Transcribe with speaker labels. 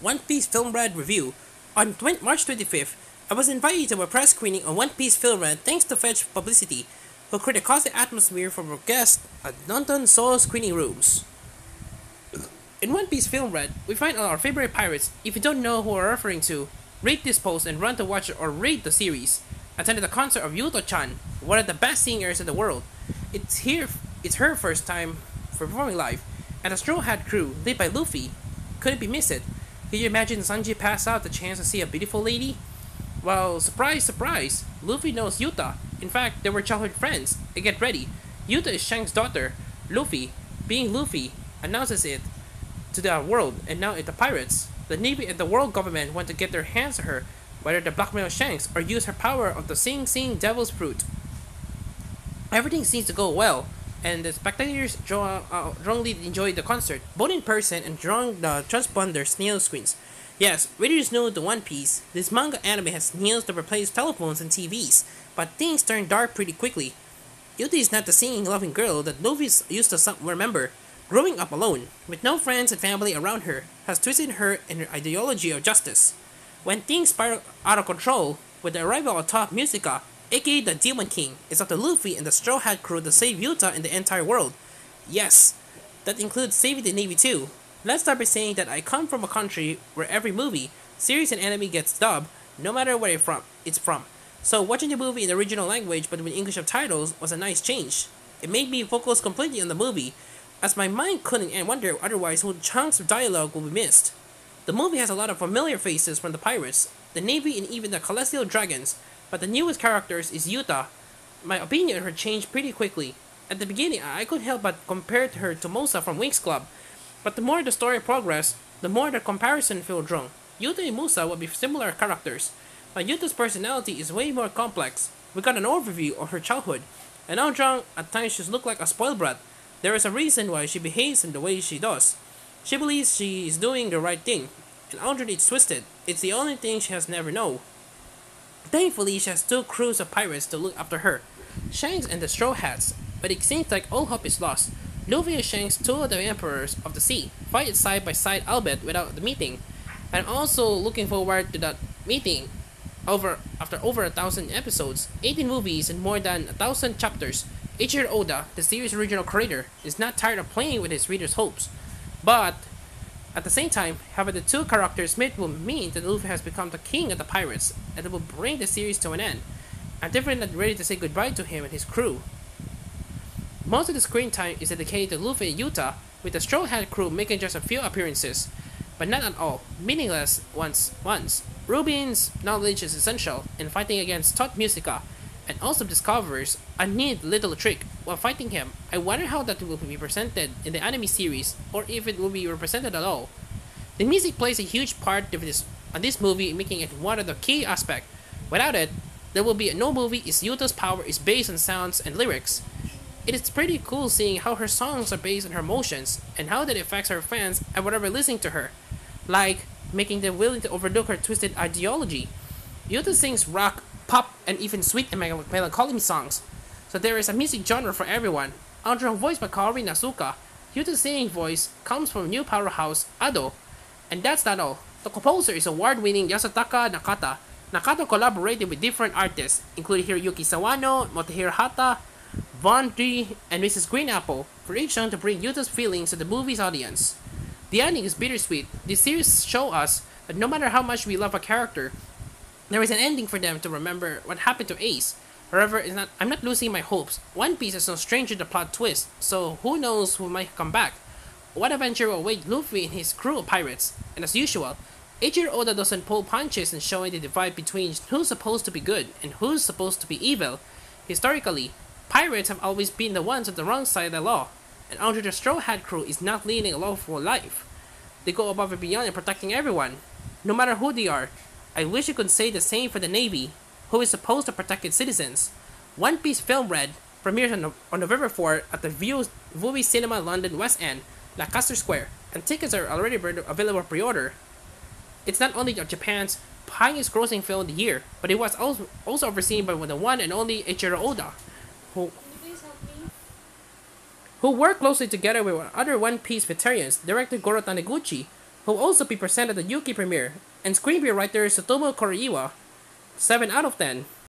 Speaker 1: One Piece Film Red review. On March 25th, I was invited to a press screening on One Piece Film Red thanks to Fetch Publicity, who created a cozy atmosphere for our guests at London Solo screening rooms. In One Piece Film Red, we find all our favorite pirates. If you don't know who we're referring to, rate this post and run to watch it or read the series. Attended the concert of Yuto-chan, one of the best singers in the world. It's her first time performing live, and the Straw Hat crew, led by Luffy, couldn't be missed. Can you imagine Sanji pass out the chance to see a beautiful lady? Well, surprise, surprise, Luffy knows Yuta. In fact, they were childhood friends. And get ready, Yuta is Shanks' daughter. Luffy, being Luffy, announces it to the world, and now it's the pirates. The Navy and the world government want to get their hands on her, whether to blackmail Shanks or use her power of the Sing Sing Devil's Fruit. Everything seems to go well, and the spectators strongly enjoyed the concert, both in person and during the transponder snail screens. Yes, readers know the One Piece. This manga anime has snails to replace telephones and TVs, but things turn dark pretty quickly. Yuta is not the singing loving girl that Luffy used to remember. Growing up alone, with no friends and family around her, has twisted her in her ideology of justice. When things spiral out of control, with the arrival of Top Musica, aka the Demon King, it's up to Luffy and the Straw Hat crew to save Yuta and the entire world. Yes, that includes saving the Navy too. Let's start by saying that I come from a country where every movie, series and anime gets dubbed, no matter where it's from. So watching the movie in the original language but with English subtitles was a nice change. It made me focus completely on the movie, as my mind couldn't and wonder otherwise what chunks of dialogue will be missed. The movie has a lot of familiar faces from the pirates, the Navy and even the Celestial Dragons, but the newest characters is Yuta. My opinion of her changed pretty quickly. At the beginning, I couldn't help but compare her to Musa from Winx Club, but the more the story progressed, the more the comparison felt wrong. Yuta and Musa would be similar characters, but Yuta's personality is way more complex. We got an overview of her childhood, and Audrong at times she looks like a spoiled brat. There is a reason why she behaves in the way she does. She believes she is doing the right thing, and Audrey is twisted. It's the only thing she has never known. Thankfully, she has two crews of pirates to look after her, Shanks and the Straw Hats, but it seems like all hope is lost. Luffy and Shanks, two of the emperors of the sea, fight side by side albeit without the meeting. I'm also looking forward to that meeting. After over 1,000 episodes, 18 movies, and more than 1,000 chapters, Eiichiro Oda, the series' original creator, is not tired of playing with his readers' hopes. But, at the same time, having the two characters meet will mean that Luffy has become the king of the pirates, and it will bring the series to an end. I'm definitely not ready to say goodbye to him and his crew. Most of the screen time is dedicated to Luffy and Yuta, with the Straw Hat crew making just a few appearances, but not at all meaningless ones. Rubin's knowledge is essential in fighting against Tot Musica, and also discovers a neat little trick while fighting him. I wonder how that will be presented in the anime series, or if it will be represented at all. The music plays a huge part of this movie, making it one of the key aspects. Without it, there will be no movie. Is Yuta's power is based on sounds and lyrics. It is pretty cool seeing how her songs are based on her emotions, and how that affects her fans and whatever listening to her, like making them willing to overlook her twisted ideology. Yuta sings rock, pop, and even sweet and melancholy songs, so there is a music genre for everyone. Audrong voiced by Kaori Nasuka, Yuta's singing voice comes from new powerhouse Ado, and that's not all. The composer is award-winning Yasutaka Nakata. Nakata collaborated with different artists, including Hiroyuki Sawano, Motohiro Hata, Von D, and Mrs. Green Apple, for each song to bring Yuta's feelings to the movie's audience. The ending is bittersweet. This series shows us that no matter how much we love a character, there is an ending for them to remember what happened to Ace. However, I'm not losing my hopes. One Piece is no stranger to plot twist, so who knows who might come back. What adventure will await Luffy and his crew of pirates? And as usual, Eiichiro Oda doesn't pull punches in showing the divide between who's supposed to be good and who's supposed to be evil. Historically, pirates have always been the ones on the wrong side of the law, and under the Straw Hat crew is not leading a lawful life. They go above and beyond in protecting everyone, no matter who they are. I wish you could say the same for the Navy, who is supposed to protect its citizens. One Piece Film Red premieres on November 4 at the Vui Cinema London West End, Lancaster Square, and tickets are already available pre-order. It's not only Japan's highest grossing film of the year, but it was also overseen by the one and only Eiichiro Oda, who worked closely together with other One Piece veterans, director Goro Taniguchi, who will also be present at the UK premiere, and screenplay writer Sutomo Koriiwa. 7 out of 10.